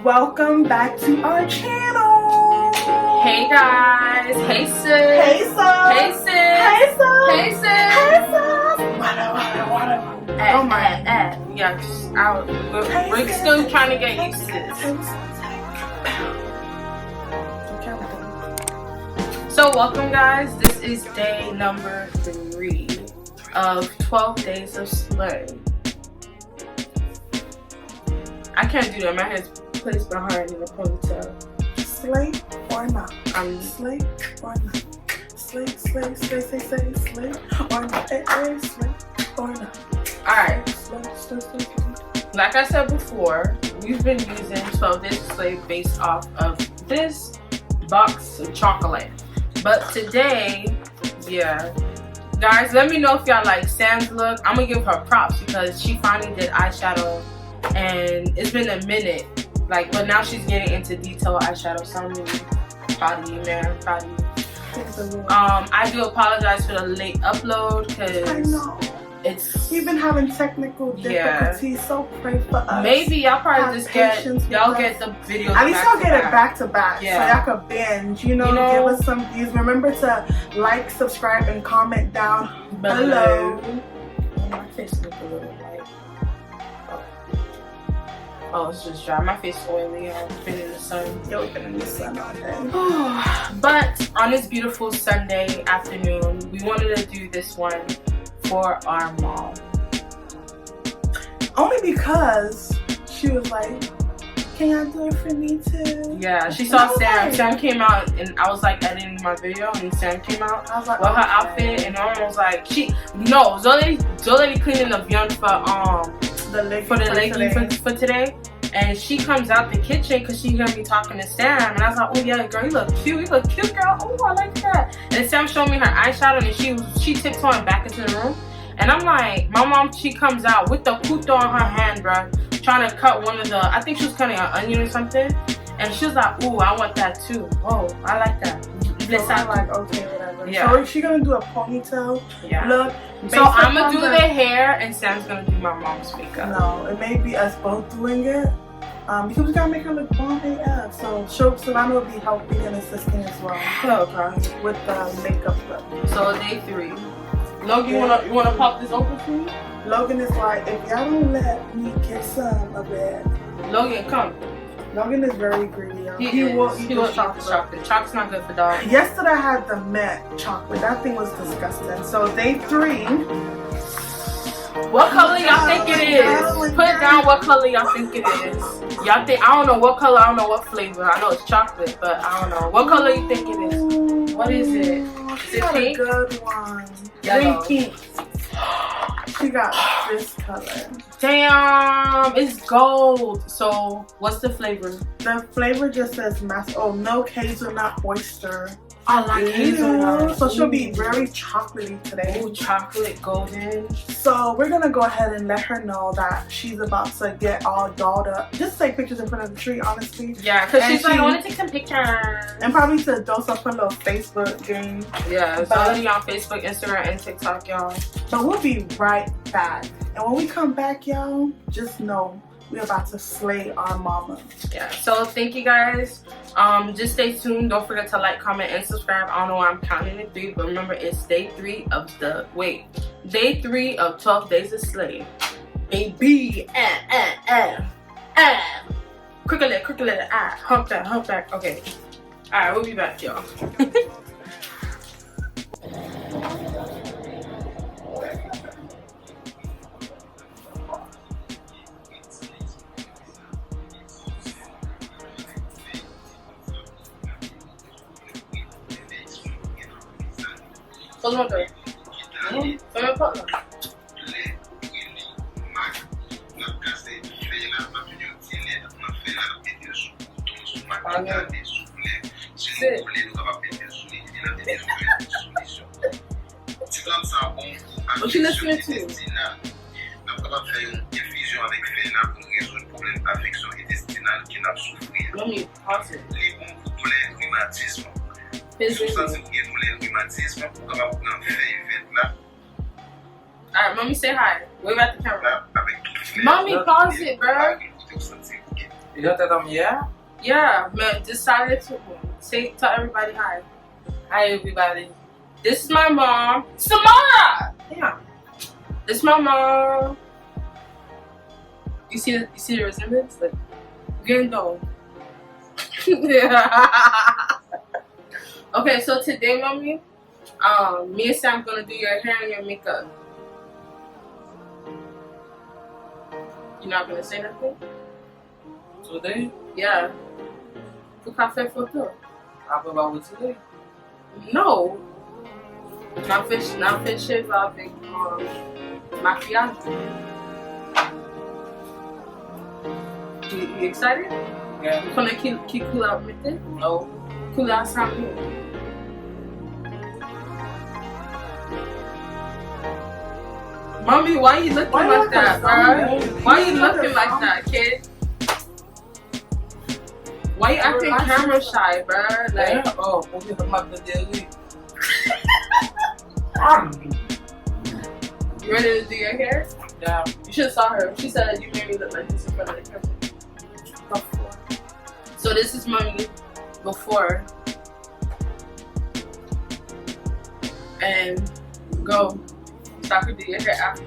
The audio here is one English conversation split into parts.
Welcome back to our channel. Hey guys. Hey sis. Hey sis. Hey sis. Hey sis. Hey sis. Hey sis. Oh my. Yes, we're still trying to get used to this. So welcome guys. This is day number 3 of 12 days of slay. I can't do that. My hair's placed behind in a ponytail. Slay or not? Slay or not? Slay or not? Slay or not? Alright. Like I said before, we've been using 12 Days of Slay based off of this box of chocolate. But today, yeah. Guys, let me know if y'all like Sam's look. I'm gonna give her props because she finally did eyeshadow. And it's been a minute, but now she's getting into detail eyeshadow, so I'm really proud of you, man. Proud of you. I do apologize for the late upload because I know we've been having technical difficulties, so pray for us. Maybe y'all probably just get the videos. At least y'all get it back to back, so y'all could binge. You know, give us some views. Remember to like, subscribe, and comment down below. My face looks a little light. Oh, it's just dry. My face is oily. I've been in the sun. You've been in the sun all day. But on this beautiful Sunday afternoon, we wanted to do this one for our mom. Only because she was like, can y'all do it for me too? Yeah, she saw Sam. Sam came out and I was like editing my video and Sam came out I was like, with her outfit and Norman was like, Zolady cleaning the viand for the leggings for today, and she comes out the kitchen because she heard me talking to Sam, and I was like, oh yeah, girl, you look cute, girl, oh I like that. And Sam showed me her eyeshadow and she tiptoeing back into the room, and I'm like, my mom, she comes out with the puto on her hand, bro, trying to cut one of the, I think she was cutting an onion or something, and she was like, ooh, I want that too. Oh, I like that. So I'm like, okay, whatever. Yeah. So is she gonna do a ponytail look? So I'm gonna do the hair and Sam's gonna do my mom's makeup. No, it may be us both doing it. Because we gotta make her look bomb AF. So Savannah will be helping and assisting as well. Okay. With the makeup look. So day 3. Logan, you wanna pop this open for me? Logan is like, if y'all don't let me get some of it. Logan, come. Logan is very greedy. He will eat the chocolate. Chocolate's not good for dogs. Yesterday I had the mint chocolate. That thing was disgusting. So day 3. What color y'all think it is? Put down what color y'all think it is. Y'all think, I don't know what color, I don't know what flavor. I know it's chocolate, but I don't know. What color you think it is? What is it? Is it pink? A good one. Yellow. Pink. She got this color. Damn, it's gold. So what's the flavor? The flavor just says milk, hazelnut, oyster. I like hazelnut. So she'll be very chocolatey today. Ooh, chocolate golden. So we're gonna go ahead and let her know that she's about to get all dolled up. Just take pictures in front of the tree, honestly. Yeah, because she's like, I want to take some pictures. And probably to dose up her little Facebook game. Yeah, it's already on Facebook, Instagram, and TikTok, y'all. But we'll be right back. And when we come back, y'all, just know we're about to slay our mama. Yeah, so thank you guys. Just stay tuned. Don't forget to like, comment, and subscribe. I don't know why I'm counting to 3, but remember it's day 3 of 12 Days of Slay. A-B, Crooked letter, hump back. Okay. Alright, we'll be back, y'all. Close my door. What you listening to? Let me pause it. Alright, mommy, say hi. Wave at the camera. Mommy, pause it, bro. You don't tell them, yeah? Yeah, man, decided to tell everybody hi. Hi, everybody. This is my mom, Samara. Yeah. This is my mom. You see the resemblance? Like, Gendo. Yeah. Okay, so today, mommy, me and Sam gonna do your hair and your makeup. You're not gonna say nothing? Today? Yeah. Pour café photo. About what today? No. Não fechava avec maquillage. You excited? Yeah. Quando é que couleur mettez? No. Couleur sans nous. Mommy, why you looking like that, bro? Why you looking like that, kid? Why you acting camera shy, bro? Like, oh, okay, I'm not the daily. You ready to do your hair? Yeah. You should have saw her. She said you made me look like this in front of the camera. Before. So this is mommy before. And go. Stop her do your hair after.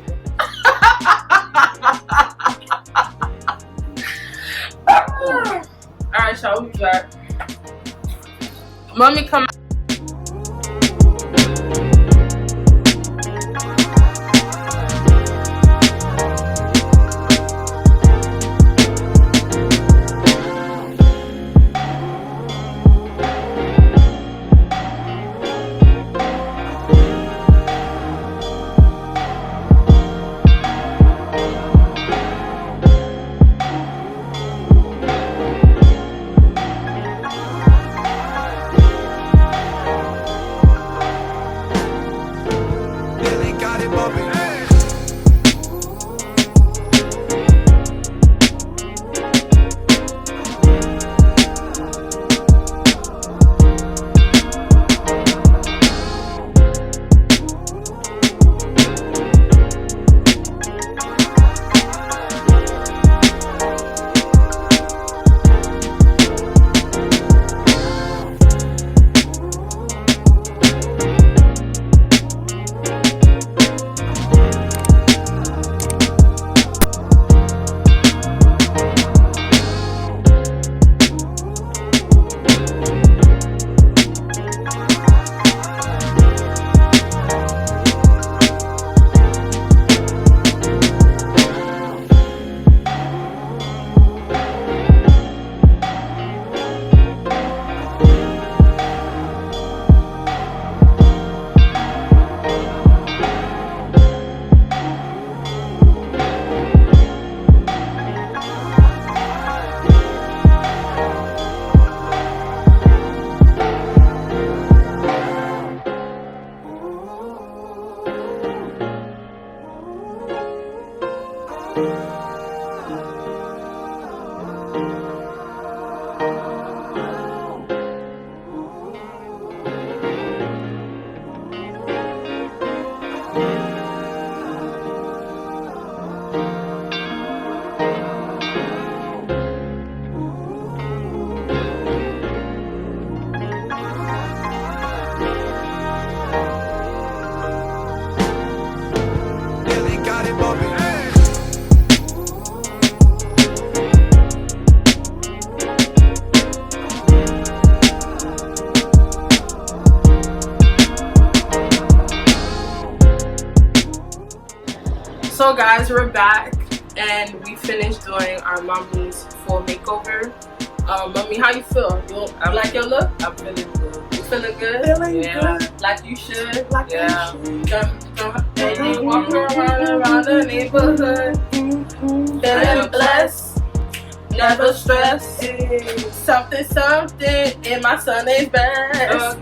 Alright, y'all, we'll be back. Mommy come. So guys, we're back and we finished doing our mommy's full makeover. Mommy, how you feel? You like your look? I'm feeling good. You feeling good? Feeling good. Like you should? Like Yeah. you should. And you walk around the neighborhood, feeling blessed, never stressed. Something in my Sunday's best.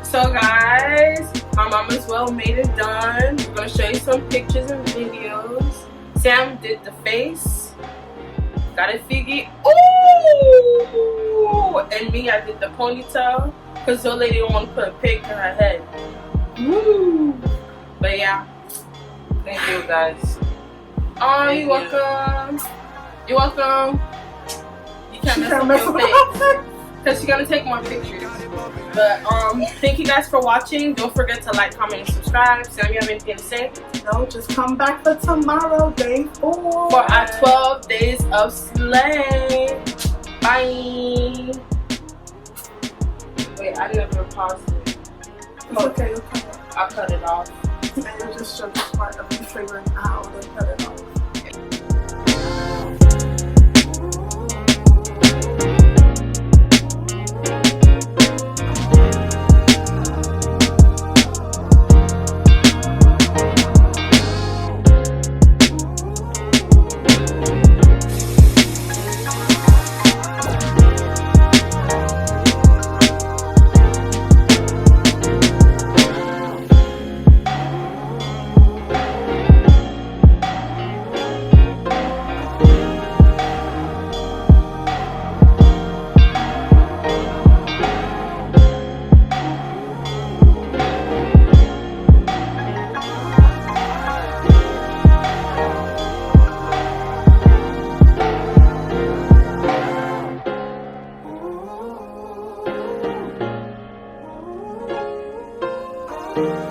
So guys, my mama's well made it done. We're gonna show you some pictures and videos. Sam did the face. Got it figgy. Ooh! And me, I did the ponytail. Cause the lady don't want to put a pig in her head. Woo! But yeah. Thank you guys. Oh, you're welcome. You're welcome. You can't mess up your face. Because she's going to take more pictures. But thank you guys for watching. Don't forget to like, comment, and subscribe. Sam, you have anything to say? No, just come back for tomorrow, day 4. For our 12 days of slay. Bye. Wait, I never paused it. It's okay, you'll cut it. I'll cut it off. And you'll just show this part of you figuring out how to cut it off. you.